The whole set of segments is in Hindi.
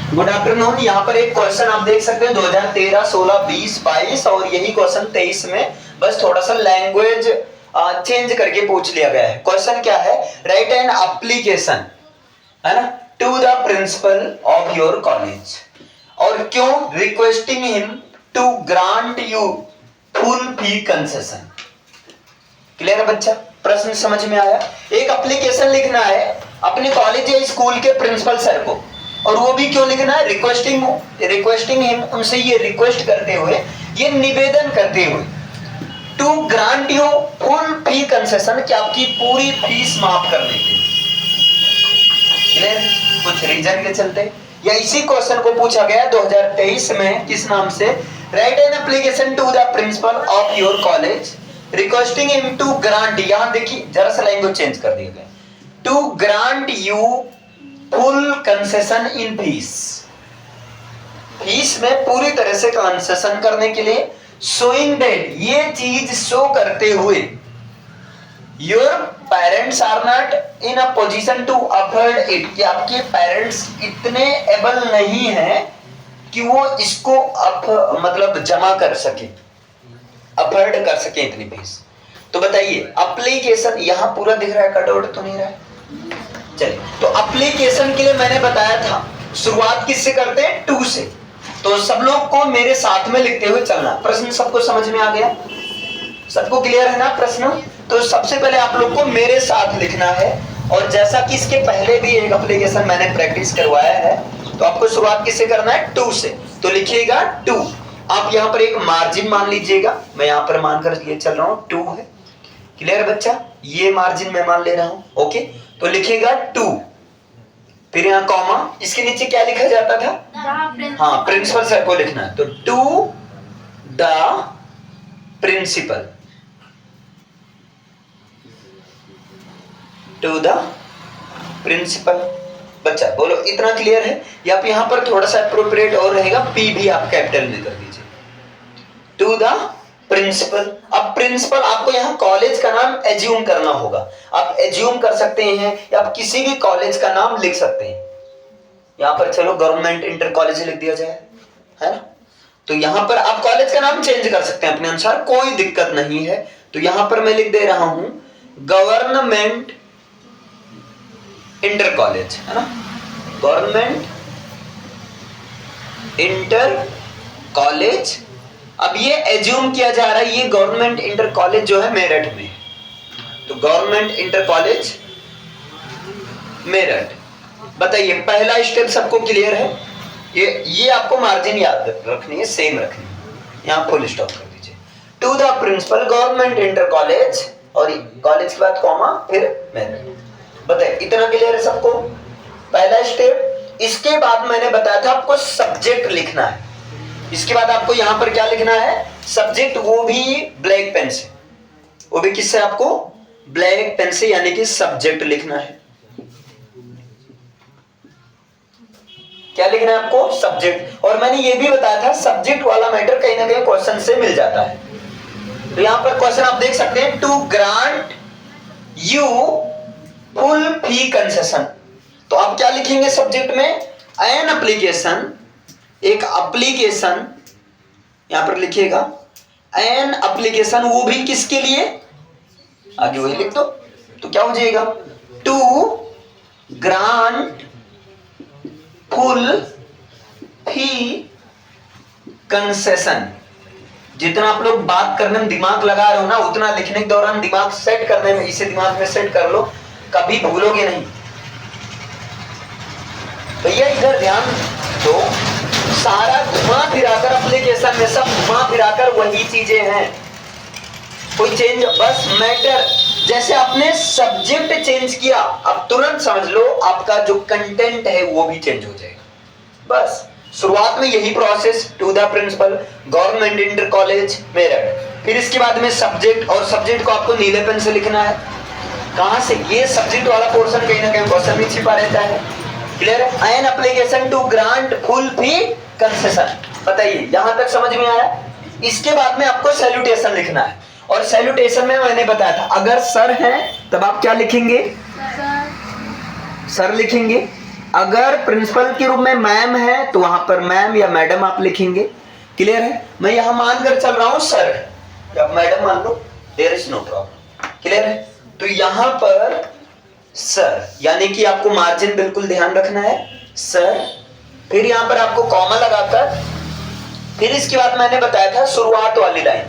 Good afternoon. यहाँ पर एक क्वेश्चन आप देख सकते हैं 2013, 16, 20, 22 और यही क्वेश्चन 23 में बस थोड़ा सा लैंग्वेज चेंज करके पूछ लिया गया है। क्वेश्चन क्या है? राइट एन एप्लीकेशन, है ना, to the principal of your college और क्यों requesting him to grant you full fee concession. Clear है बच्चा? प्रश्न समझ में आया? एक एप्लीकेशन लिखना है अपने कॉलेज या स्कूल के प्रिंसिपल सर को, और वो भी क्यों लिखना है? रिक्वेस्टिंग हिम, उनसे ये रिक्वेस्ट करते हुए, ये निवेदन करते हुए, to grant you full fee concession, कि आपकी पूरी फीस माफ करने के लिए। क्लियर? कुछ रीजन के चलते, या इसी क्वेश्चन को पूछा गया 2023 में किस नाम से? Write an application to the principal of your college requesting him to grant, यहां देखिए जरा सा लैंग्वेज चेंज कर दिया गया, to grant you full concession in fees, fees में पूरी तरह से कंसेशन करने के लिए, शोइंग दैट, ये चीज शो करते हुए, your parents are not in a position to afford it, कि आपके पेरेंट्स इतने एबल नहीं है कि वो इसको मतलब जमा कर सके, अफोर्ड कर सके इतनी फीस। तो बताइए एप्लीकेशन यहां पूरा दिख रहा है, कट आउट तो नहीं रहा है? चलिए, तो एप्लीकेशन के लिए मैंने बताया था शुरुआत किससे करते हैं? टू से। तो सब लोग को मेरे साथ में लिखते हुए चलना। प्रश्न सबको समझ में आ गया? सबको क्लियर है ना प्रश्न? तो सबसे पहले आप लोग को मेरे साथ लिखना है, और जैसा कि इसके पहले भी एक एप्लीकेशन मैंने प्रैक्टिस करवाया है, तो आपको शुरुआत किससे करना है? टू से। तो लिखिएगा टू। आप यहाँ पर एक मार्जिन मान लीजिएगा, मैं यहाँ पर मानकर ये चल रहा हूँ, टू है। क्लियर बच्चा? ये मार्जिन मैं मान ले रहा हूँ, ओके। तो लिखिएगा टू, फिर यहाँ कॉमा, इसके नीचे क्या लिखा जाता था? हाँ, प्रिंसिपल सर को लिखना है, तो to the principal, to the principal. बच्चा बोलो इतना क्लियर है? या आप यहाँ पर थोड़ा सा अप्रोप्रिएट और रहेगा, पी भी आप कैपिटल में कर दीजिए, टू द प्रिंसिपल। अब प्रिंसिपल आपको यहाँ कॉलेज का नाम एज्यूम करना होगा। आप एज्यूम कर सकते हैं या आप किसी भी कॉलेज का नाम लिख सकते हैं। यहाँ पर चलो गवर्नमेंट इंटर कॉलेज लिख दिया जाए, है ना? तो यहाँ पर आप कॉलेज का नाम चेंज कर सकते हैं अपने अनुसार, कोई दिक्कत नहीं है। तो यहाँ पर मैं लिख दे रहा हूं गवर्नमेंट इंटर कॉलेज, है ना, गवर्नमेंट इंटर कॉलेज। अब ये एज्यूम किया जा रहा है ये गवर्नमेंट इंटर कॉलेज जो है मेरठ में, तो गवर्नमेंट इंटर कॉलेज मेरठ। बताइए पहला स्टेप सबको क्लियर है? ये आपको मार्जिन याद रखनी है, सेम रखनी है, यहाँ फुल स्टॉप कर दीजिए, to the principal government inter college, और कॉलेज के बाद कॉमा, फिर मेरठ। बताइए इतना क्लियर है सबको? पहला स्टेप। इसके बाद मैंने बताया था आपको सब्जेक्ट लिखना है। इसके बाद आपको यहां पर क्या लिखना है? सब्जेक्ट, वो भी ब्लैक पेन से, वो भी किससे? आपको ब्लैक पेन से, यानी कि सब्जेक्ट लिखना है। क्या लिखना है आपको? सब्जेक्ट। और मैंने ये भी बताया था सब्जेक्ट वाला मैटर कहीं ना कहीं क्वेश्चन से मिल जाता है। तो यहां पर क्वेश्चन आप देख सकते हैं, to grant you full fee concession. तो आप क्या लिखेंगे सब्जेक्ट में? एन एप्लीकेशन, एक एप्लीकेशन यहां पर लिखिएगा, एन एप्लीकेशन, वो भी किसके लिए? आगे वही लिख दो, तो क्या हो जाएगा? To grant full fee concession. जितना आप लोग बात करने में दिमाग लगा रहे हो ना, उतना लिखने के दौरान दिमाग सेट करने में, इसे दिमाग में सेट कर लो, कभी भूलोगे नहीं। भैया इधर ध्यान दो, सारा घुमा फिराकर एप्लीकेशन में सब घुमा फिराकर वही चीजें हैं, कोई चेंज, बस मैटर। जैसे आपने सब्जेक्ट चेंज किया, अब तुरंत समझ लो आपका जो कंटेंट है वो भी चेंज हो जाएगा। बस शुरुआत में यही process, to the principal government inter college Meerut, फिर इसके बाद में सब्जेक्ट, और सब्जेक्ट को आपको नीले पेन से लिखना है। कहां से? ये सब्जेक्ट वाला पोर्शन कहीं ना कहीं क्वेश्चन में छिपा रहता है। क्लियर है? An application to grant full fee concession. बताइए यहां तक समझ में आया? इसके बाद में आपको सैल्यूटेशन लिखना है, और सैल्यूटेशन में मैंने बताया था अगर सर है तब आप क्या लिखेंगे? सर लिखेंगे, अगर प्रिंसिपल के रूप में मैम है तो वहां पर मैम या मैडम आप लिखेंगे। क्लियर है? मैं यहां मानकर चल रहा हूं सर, जब मैडम मान लो, there is no problem. Clear है? तो यहां पर सर, यानी कि आपको मार्जिन बिल्कुल ध्यान रखना है, सर। फिर यहां पर आपको कॉमा लगाकर, फिर इसके बाद मैंने बताया था शुरुआत वाली लाइन,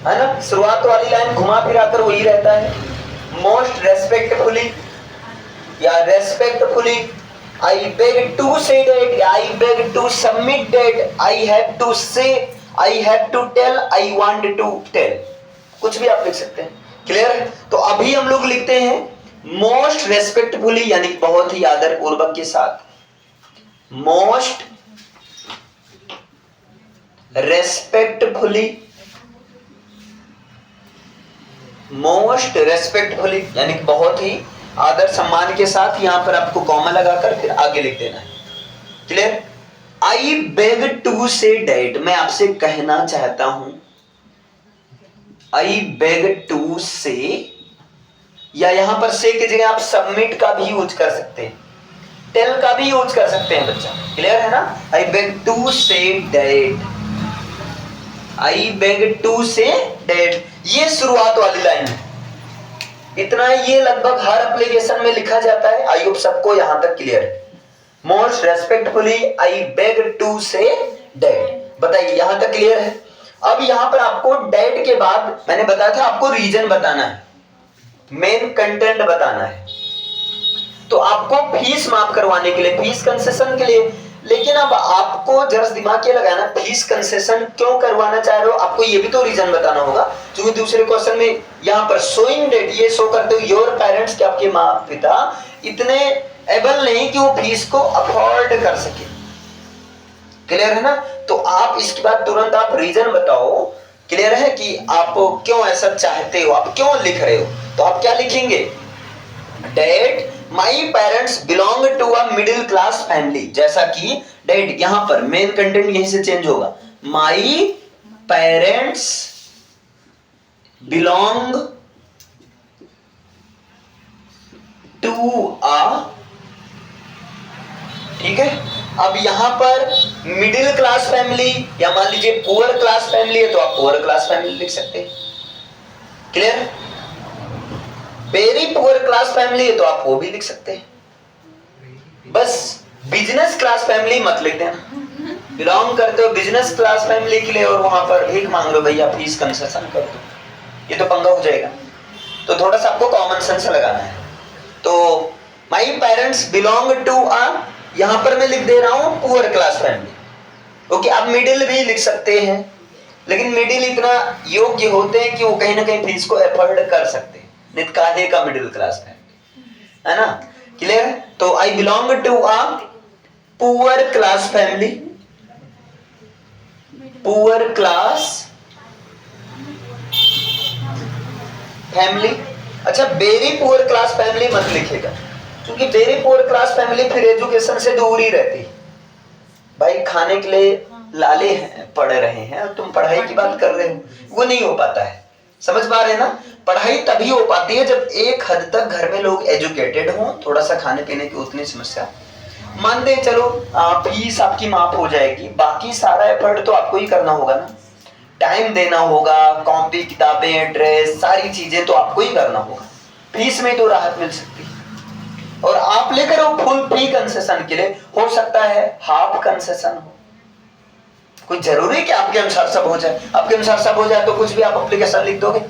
है ना, शुरुआत वाली लाइन घुमा फिराकर वही रहता है, मोस्ट रेस्पेक्टफुली या respectfully, I beg to say that, I beg to submit that, I have to say, I have to tell, I want to tell, कुछ भी आप लिख सकते हैं। क्लियर है? तो अभी हम लोग लिखते हैं मोस्ट रेस्पेक्टफुली, यानी बहुत ही आदर पूर्वक के साथ, मोस्ट रेस्पेक्टफुली, मोस्ट रेस्पेक्टफुली यानी बहुत ही आदर सम्मान के साथ, यहां पर आपको कॉमा लगाकर फिर आगे लिख देना है। Clear? I beg to say that, मैं आपसे कहना चाहता हूं, आई बेग टू से, या यहां पर से की जगह आप सबमिट का भी यूज कर सकते हैं, टेल का भी यूज कर सकते हैं बच्चा। क्लियर है ना? I beg to say that, I beg to say that, ये शुरुआत वाली लाइन है। इतना ये लगभग हर एप्लीकेशन में लिखा जाता है। आई होप सबको यहां तक क्लियर है। Most respectfully I beg to say that, बताइए यहां तक क्लियर है? अब यहां पर आपको डैट के बाद मैंने बताया था आपको रीजन बताना है, मेन कंटेंट बताना है, तो आपको फीस माफ करवाने के लिए, फीस कंसेशन के लिए। लेकिन अब आपको जरा दिमाग ये लगाना, फीस कंसेशन क्यों करवाना चाह रहे हो, आपको ये भी तो रीजन बताना होगा। क्योंकि दूसरे क्वेश्चन में यहाँ पर शोइंग डेट, ये शो करते हुए योर पेरेंट्स, कि आपके माँ पिता इतने एबल नहीं कि वो फीस को अफोर्ड कर सके। क्लियर है ना? तो आप इसके बाद तुरंत आप रीजन बताओ। क्लियर है कि आप क्यों ऐसा चाहते हो, आप क्यों लिख रहे हो। तो आप क्या लिखेंगे, that my parents belong to a middle class family, जैसा कि डेट यहां पर मेन कंटेंट यहीं से चेंज होगा, my parents belong to a, ठीक है। अब यहां पर मिडिल क्लास फैमिली या मान लीजिए पुअर क्लास फैमिली है तो आप पुअर क्लास फैमिली लिख सकते हैं। Clear? Very poor class family है तो आप वो भी लिख सकते हैं। बस बिजनेस क्लास फैमिली मत लिख देना, बिलोंग करते हो बिजनेस क्लास फैमिली के लिए और वहां पर भीख मांग लो भैया फीस कंसेशन कर दो, ये तो पंगा हो जाएगा। तो थोड़ा सा आपको कॉमन सेंस लगाना है। तो my parents belong to a, यहां पर मैं लिख दे रहा हूं पुअर क्लास फैमिली। ओके, आप मिडिल भी लिख सकते हैं, लेकिन मिडिल इतना योग्य होते हैं कि वो कहीं ना कहीं फीस को एफोर्ड कर सकते हैं, नित काहे का मिडिल क्लास फैमिली, है ना? क्लियर? तो I belong to a poor class family, poor class family. अच्छा, वेरी पुअर क्लास फैमिली मत लिखेगा, क्योंकि वेरी पुअर क्लास फैमिली फिर एजुकेशन से दूर ही रहती है। भाई खाने के लिए लाले हैं, पढ़ रहे हैं और तुम पढ़ाई की बात कर रहे हो, वो नहीं हो पाता है। समझ पा रहे हैं ना? पढ़ाई तभी हो पाती है जब एक हद तक घर में लोग एजुकेटेड हों, थोड़ा सा खाने पीने की उतनी समस्या मानते हैं, चलो फीस आपकी माफ हो जाएगी, बाकी सारा एफर्ट तो आपको ही करना होगा ना, टाइम देना होगा, कॉपी किताबें ड्रेस सारी चीजें तो आपको ही करना होगा। फीस में तो राहत मिल सकती है, और आप लेकर हो फुल फी कंसेशन के लिए, हो सकता है हाफ कंसेशन हो। कोई जरूरी कि आपके अनुसार सब हो जाए, आपके अनुसार सब हो जाए तो कुछ भी आप एप्लीकेशन लिख दोगे,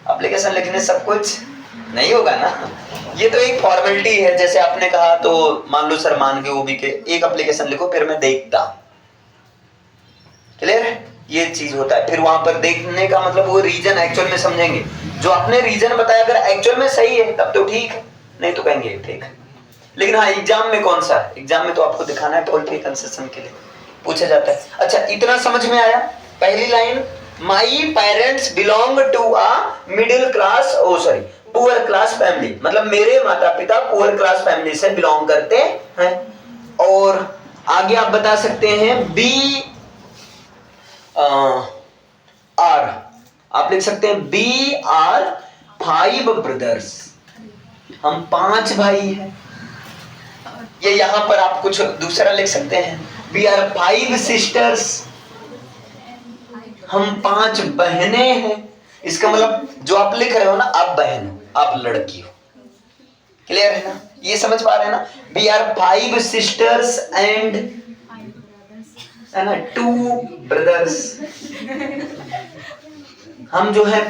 एप्लीकेशन लिखने सब कुछ नहीं होगा ना। ये तो एक फॉर्मेलिटी है, जैसे आपने कहा तो मान लो सर मान के ओबी के एक एप्लीकेशन लिखो फिर मैं देखता। क्लियर है? ये चीज होता है। फिर वहां पर देखने का मतलब वो रीजन एक्चुअल में समझेंगे, जो आपने रीजन बताया अगर एक्चुअल में सही है तब तो ठीक है, नहीं तो कहेंगे ठीक है। लेकिन हाँ, एग्जाम में कौन सा है, एग्जाम में तो आपको दिखाना है फुल फी कंसेशन के लिए पूछा जाता है। अच्छा, इतना समझ में आया? पहली line, my parents belong to a middle class, oh sorry poor class family, मतलब मेरे माता पिता पुअर क्लास फैमिली से बिलोंग करते हैं। और आगे आप बता सकते हैं बी आर, आप लिख सकते हैं बी आर 5 ब्रदर्स, हम 5 भाई हैं। ये यहाँ पर आप कुछ दूसरा लिख सकते हैं, वी आर 5 सिस्टर्स, हम 5 बहनें हैं। इसका मतलब जो आप लिख रहे हो ना, आप बहन हो, आप लड़की हो। क्लियर है ना? ये समझ पा रहे हैं ना? वी आर 5 सिस्टर्स एंड, है ना, 2 ब्रदर्स। हम जो है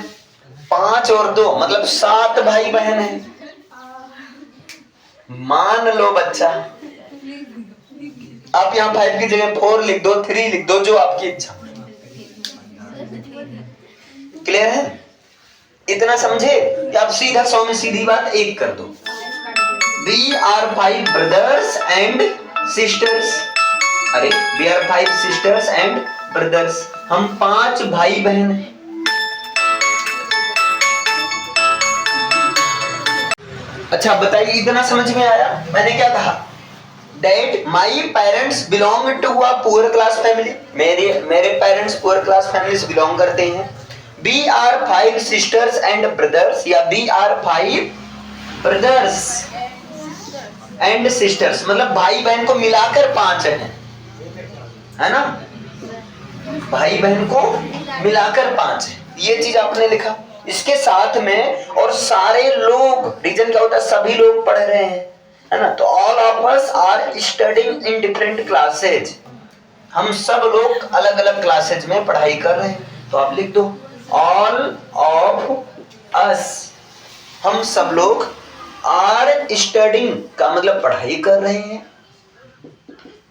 5 और 2 मतलब 7 भाई बहन हैं। मान लो बच्चा, आप यहाँ 5 की जगह 4 लिख दो, 3 लिख दो, जो आपकी इच्छा। क्लियर है? इतना समझे कि आप सीधा 100 में सीधी बात 1 कर दो। We are 5 brothers and sisters. अरे we are 5 sisters and brothers. हम 5 भाई बहन हैं। अच्छा बताइए, इतना समझ में आया? मैंने क्या कहा? That my parents belong to a poor class family. मेरे पेरेंट्स पुअर क्लास फैमिली से बिलोंग करते हैं। We are 5 sisters and brothers, या we are 5 brothers and sisters, मतलब भाई बहन को मिलाकर 5 है ना? भाई बहन को मिलाकर 5 है। ये चीज आपने लिखा। इसके साथ में और सारे लोग, रीजन क्या होता है? सभी लोग पढ़ रहे हैं, है ना? तो all of us are studying in different classes, हम सब लोग अलग अलग क्लासेज में पढ़ाई कर रहे हैं। तो आप लिख दो ऑल ऑफ अस, हम सब लोग आर स्टडिंग का मतलब पढ़ाई कर रहे हैं,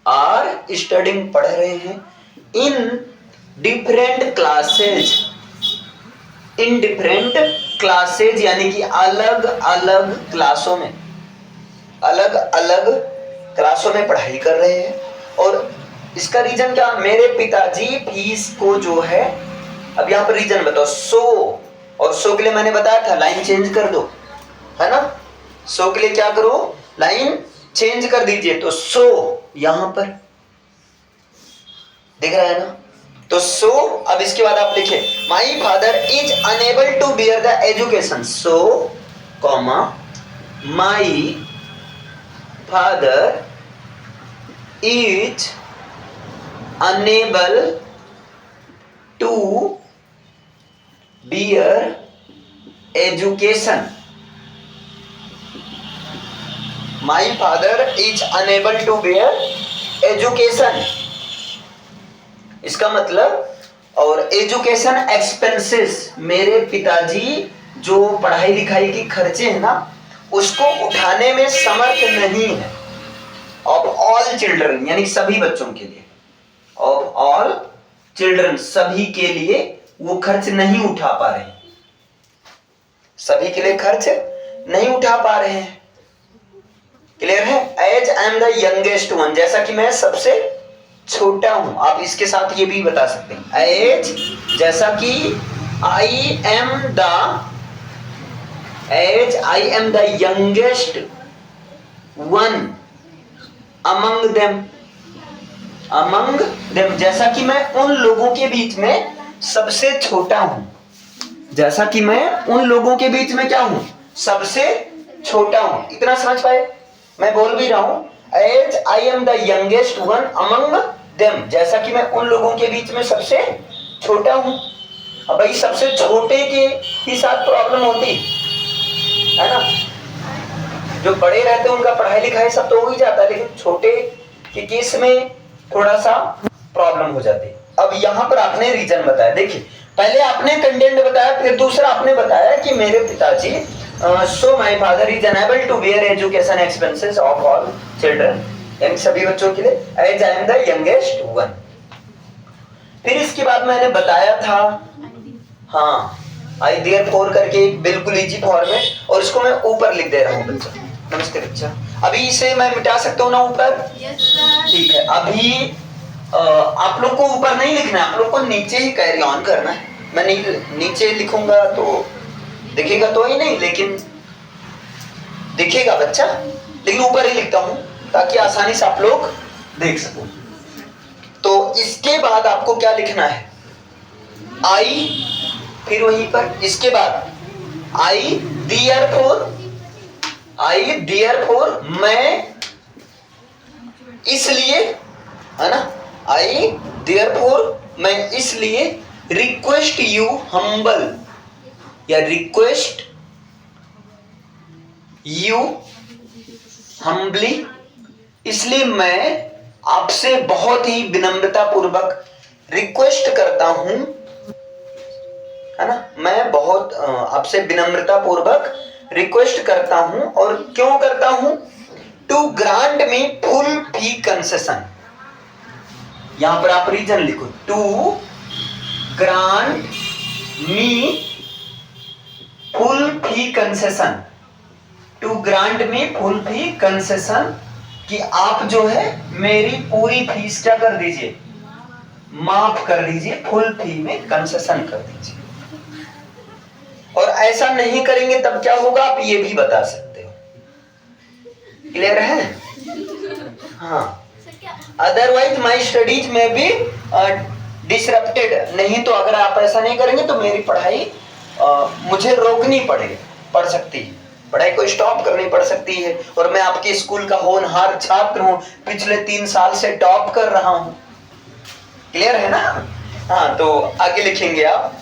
आर स्टडिंग पढ़ रहे हैं, इन डिफरेंट क्लासेज, इन डिफरेंट क्लासेज यानी कि अलग अलग क्लासों में, अलग अलग क्लासों में पढ़ाई कर रहे हैं। और इसका रीजन क्या? मेरे पिताजी फीस को जो है, अब यहां पर रीजन बताओ। सो, और सो के लिए मैंने बताया था लाइन चेंज कर दो, है ना? सो के लिए क्या करो? लाइन चेंज कर दीजिए। तो सो यहां पर दिख रहा है ना? तो सो अब इसके बाद आप लिखे my father is unable to bear the education. So comma my father is unable to bear education. My father is unable to bear education. इसका मतलब, और एजुकेशन एक्सपेंसेस, मेरे पिताजी जो पढ़ाई लिखाई की खर्चे हैं ना, उसको उठाने में समर्थ नहीं है। ऑफ ऑल चिल्ड्रन यानी सभी बच्चों के लिए, ऑफ ऑल चिल्ड्रन सभी के लिए वो खर्च नहीं उठा पा रहे हैं, सभी के लिए खर्च नहीं उठा पा रहे हैं। क्लियर है? As I am the youngest one, जैसा कि मैं सबसे छोटा हूं। आप इसके साथ ये भी बता सकते हैं, एज जैसा कि I am the, as I am the youngest one among them, among them जैसा कि मैं उन लोगों के बीच में सबसे छोटा हूं, जैसा कि मैं उन लोगों के बीच में क्या हूं? सबसे छोटा हूं। इतना समझ पाए? मैं बोल भी रहा हूं as I am the youngest one among them, जैसा कि मैं उन लोगों के बीच में सबसे छोटा हूं। अब भाई सबसे छोटे के ही साथ प्रॉब्लम होती है ना? जो बड़े रहते हैं उनका पढ़ाई लिखाई सब तो हो ही जाता है, लेकिन छोटे के केस में थोड़ा सा प्रॉब्लम हो जाती है। अब यहां पर आपने रीजन बताया। देखिए पहले आपने कंटेंट बताया, फिर दूसरा आपने बताया कि मेरे पिताजी so my father is unable to bear education expenses of all children, यानी सभी बच्चों के लिए, as I am the youngest one. फिर इसके बाद मैंने बताया था, हाँ, आई देयरफॉर करके एक बिल्कुल इजी फॉर्मेट, और इसको मैं ऊपर लिख दे रहा हूँ बच्चा। नमस्ते बच्चा, अभी इसे मैं मिटा सकता हूँ ना ऊपर? ठीक है। अभी आप लोग को ऊपर नहीं लिखना है, आप लोग को नीचे ही कैरी ऑन करना है। मैं नीचे लिखूंगा तो दिखेगा तो ही नहीं, लेकिन दिखेगा बच्चा, लेकिन ऊपर ही लिखता हूं ताकि आसानी से आप लोग देख सको। तो इसके बाद आपको क्या लिखना है? आई, फिर वहीं पर इसके बाद आई देयरफॉर, मैं इसलिए, है ना, आई देयरफॉर, मैं इसलिए रिक्वेस्ट यू हम्बल, या रिक्वेस्ट यू हम्बली, इसलिए मैं आपसे बहुत ही विनम्रता पूर्वक रिक्वेस्ट करता हूं, है ना, मैं बहुत आपसे विनम्रता पूर्वक रिक्वेस्ट करता हूं। और क्यों करता हूं? To grant me full fee concession, यहां पर आप रीजन लिखो, to grant me full fee concession, to grant me full fee concession, कि आप जो है मेरी पूरी फीस क्या कर दीजिए, माफ कर दीजिए, फुल फी में कंसेशन कर दीजिए। और ऐसा नहीं करेंगे तब क्या होगा, आप ये भी बता सकते हो। क्लियर है? हाँ, अदरवाइज माई स्टडीज में भी डिसरप्टेड, नहीं तो अगर आप ऐसा नहीं करेंगे तो मेरी पढ़ाई मुझे रोकनी पड़ सकती है, पढ़ाई को स्टॉप करनी पड़ सकती है। और मैं आपके स्कूल का होनहार छात्र हूं, पिछले 3 साल से टॉप कर रहा हूं। क्लियर है ना? हाँ, तो आगे लिखेंगे आप,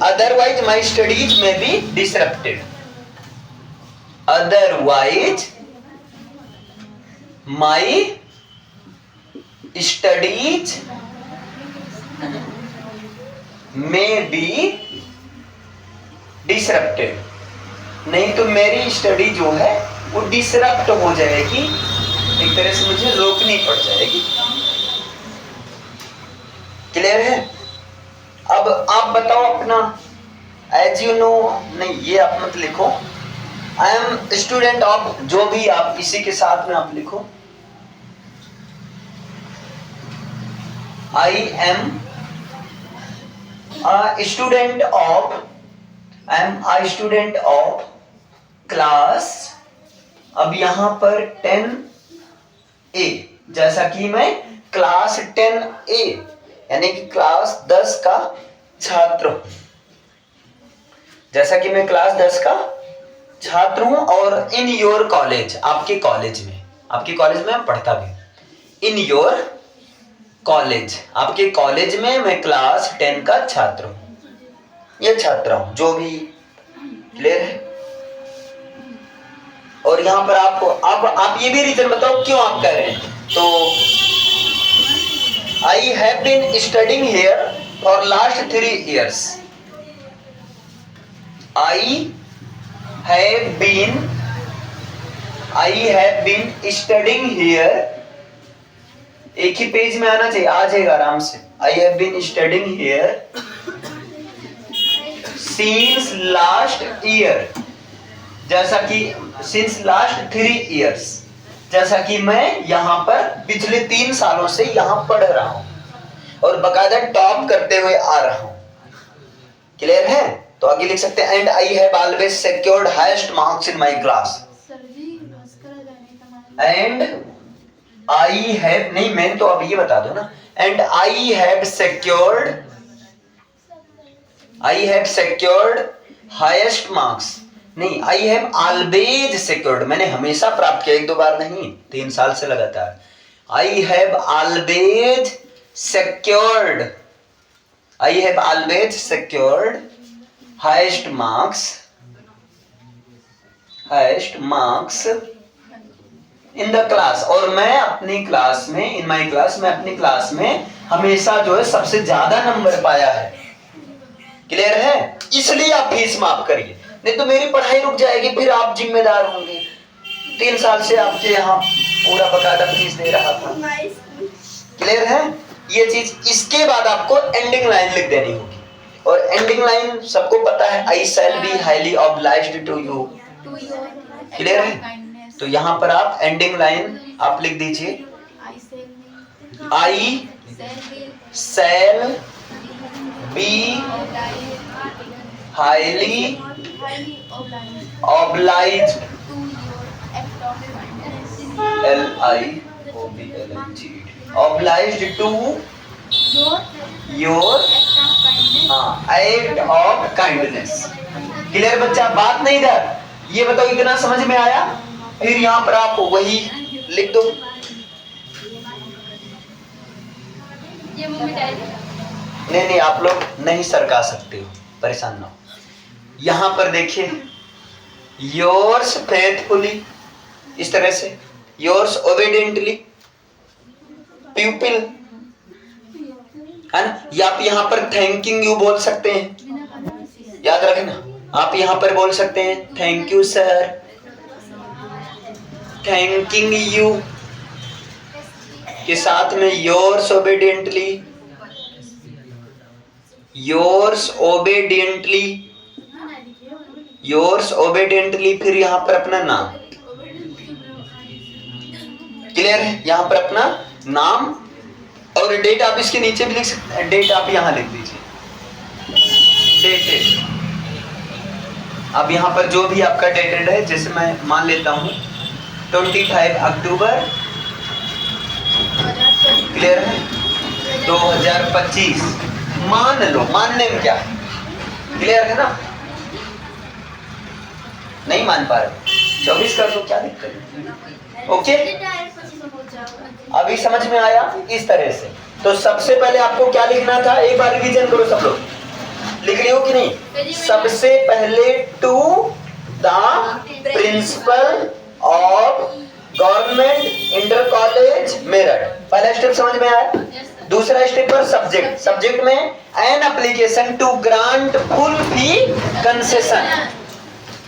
otherwise my studies may be disrupted, otherwise my studies may be disrupted, नहीं तो मेरी स्टडी जो है वो डिसरप्ट हो जाएगी, एक तरह से मुझे रोकनी पड़ जाएगी। क्लियर है? अब आप बताओ अपना, एज यू नो, नहीं ये आप मत लिखो, आई एम स्टूडेंट ऑफ, जो भी आप इसी के साथ में आप लिखो, I am student of, I am I student of class, अब यहां पर 10A, जैसा कि मैं क्लास 10A यानी कि क्लास 10 का छात्र हूं, जैसा कि मैं क्लास 10 का छात्र हूं। और इन योर कॉलेज, आपके कॉलेज में, आपके कॉलेज में मैं पढ़ता भी, इन योर कॉलेज, आपके कॉलेज में मैं क्लास 10 का छात्र हूं, ये छात्र हूं, जो भी। क्लियर है? और यहां पर आपको, अब आप ये भी रीजन बताओ क्यों आप कह रहे हैं। तो I have been studying here for last 3 years, I have been studying here, एक ही पेज में आना चाहिए, आ जाएगा आराम से। I have been studying here since last year, जैसा कि सिंस लास्ट 3 years, जैसा कि मैं यहाँ पर पिछले 3 सालों से यहाँ पढ़ रहा हूँ और बकायदा टॉप करते हुए आ रहा हूँ। क्लियर है? तो आगे लिख सकते हैं, and I have always secured highest marks in my class, and I have, नहीं मैं तो अब ये बता दो ना, and I have secured highest marks, नहीं, आई हैव ऑलवेज सिक्योर्ड, मैंने हमेशा प्राप्त किया, 1-2 बार नहीं, 3 साल से लगातार। I have always secured highest marks in the class, और मैं अपनी क्लास में, इन माई क्लास, मैं अपनी क्लास में हमेशा जो है सबसे ज्यादा नंबर पाया है। क्लियर है? इसलिए आप फीस माफ करिए, नहीं तो मेरी पढ़ाई रुक जाएगी, फिर आप जिम्मेदार होंगे। 3 साल से आपके यहाँ पूरा बकायदा फीस दे रहा था। क्लियर है? ये चीज, इसके बाद आपको एंडिंग लाइन लिख देनी होगी, और एंडिंग लाइन सबको पता है, I shall be highly obliged to you. Clear है? तो यहाँ पर आप एंडिंग लाइन आप लिख दीजिए, I shall be highly obliged, obliged to your act of kindness। Clear बच्चा? बात नहीं इधर, ये बताओ इतना समझ में आया? फिर यहाँ पर आप वही लिख दो, नहीं, आप लोग नहीं सरका सकते हो, परेशान ना हो। यहां पर देखिए, योर्स फेथफुली, इस तरह से, योर्स ओबीडियंटली, प्यूपिल, है ना। या आप यहां पर थैंकिंग यू बोल सकते हैं, याद रखना। आप यहां पर बोल सकते हैं thank you sir, thanking you के साथ में yours obediently, yours obediently, yours obediently, फिर यहां पर अपना नाम। क्लियर है? यहां पर अपना नाम और डेट आप इसके नीचे भी लिख सकते हैं, डेट आप यहां लिख दीजिए, डेटेड। अब यहां पर जो भी आपका डेटेड है, जैसे मैं मान लेता हूं 25 अक्टूबर, क्लियर है, 2025 मान लो। मानने में क्या है, क्लियर है ना? नहीं मान पा रहे, 24 कर दो, क्या दिक्कत है? ओके, अभी समझ में आया? इस तरह से। तो सबसे पहले आपको क्या लिखना था, एक बार रिवीजन करो सब लोग, लिख रहे हो कि नहीं? सबसे पहले to the principal of government inter college Meerut, पहला स्टेप समझ में आया। दूसरा स्टेप पर सब्जेक्ट, सब्जेक्ट में an application to grant full fee concession,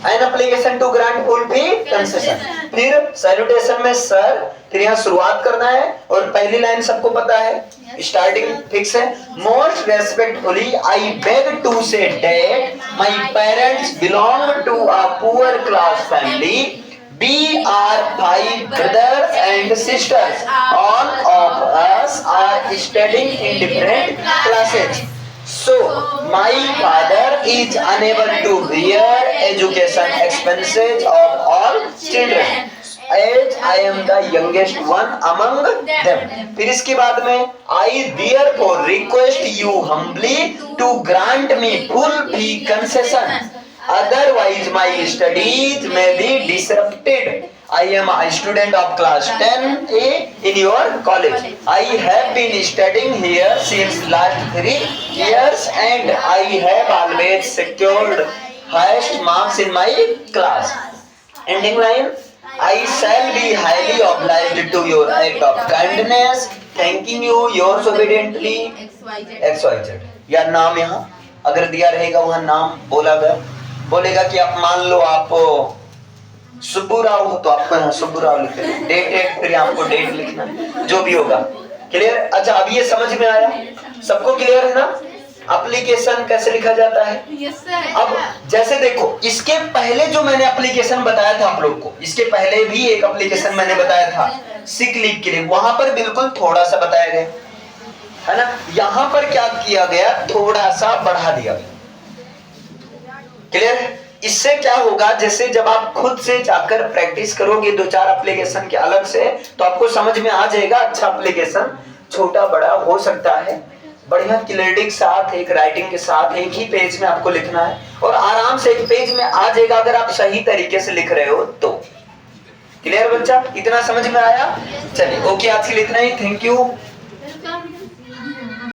an application to grant full fee concession. फिर सैल्यूटेशन में सर, फिर यहाँ शुरुआत करना है और पहली लाइन सबको पता है, स्टार्टिंग फिक्स है। Most respectfully I beg to say that my parents belong to a poor class family, we are 5 brothers and sisters, all of us are studying in different classes, so my father is unable to bear education expenses of all children as I am the youngest one among them. फिर इसके बाद में I therefore request you humbly to grant me full fee concession, otherwise my studies may be disrupted. I am a student of class 10A in your college. I have been studying here since last 3 years and I have always secured highest marks in my class. Ending line, I shall be highly obliged to your act of kindness. Thanking you, yours obediently, XYZ. या नाम यहाँ अगर दिया रहेगा वहाँ नाम बोला गया, बोलेगा कि आप मान लो आप सुब्बू राव हो तो आपको यहाँ सुब्बू राव लिख देना, डेट, फिर आपको डेट लिखना, जो भी होगा। क्लियर? अच्छा, अब ये समझ में आया सबको? क्लियर है ना? एप्लीकेशन कैसे लिखा जाता है? yes, अब जैसे देखो, इसके पहले जो मैंने एप्लीकेशन बताया था आप लोग को, इसके पहले भी एक एप्लीकेशन मैंने बताया था सिक लीव के लिए, वहां पर बिल्कुल थोड़ा सा बताया गया है ना। यहाँ पर क्या किया गया, थोड़ा सा बढ़ा दिया गया। क्लियर है? इससे क्या होगा, जैसे जब आप खुद से जाकर प्रैक्टिस करोगे 2-4 एप्लीकेशन के अलग से, तो आपको समझ में आ जाएगा अच्छा एप्लीकेशन छोटा बड़ा हो सकता है। बढ़िया क्लैरिटी के साथ, एक राइटिंग के साथ एक ही पेज में आपको लिखना है और आराम से एक पेज में आ जाएगा अगर आप सही तरीके से लिख रहे हो तो। क्लियर बच्चा? इतना समझ में आया? चलिए ओके, आज के लिए इतना ही। Thank you.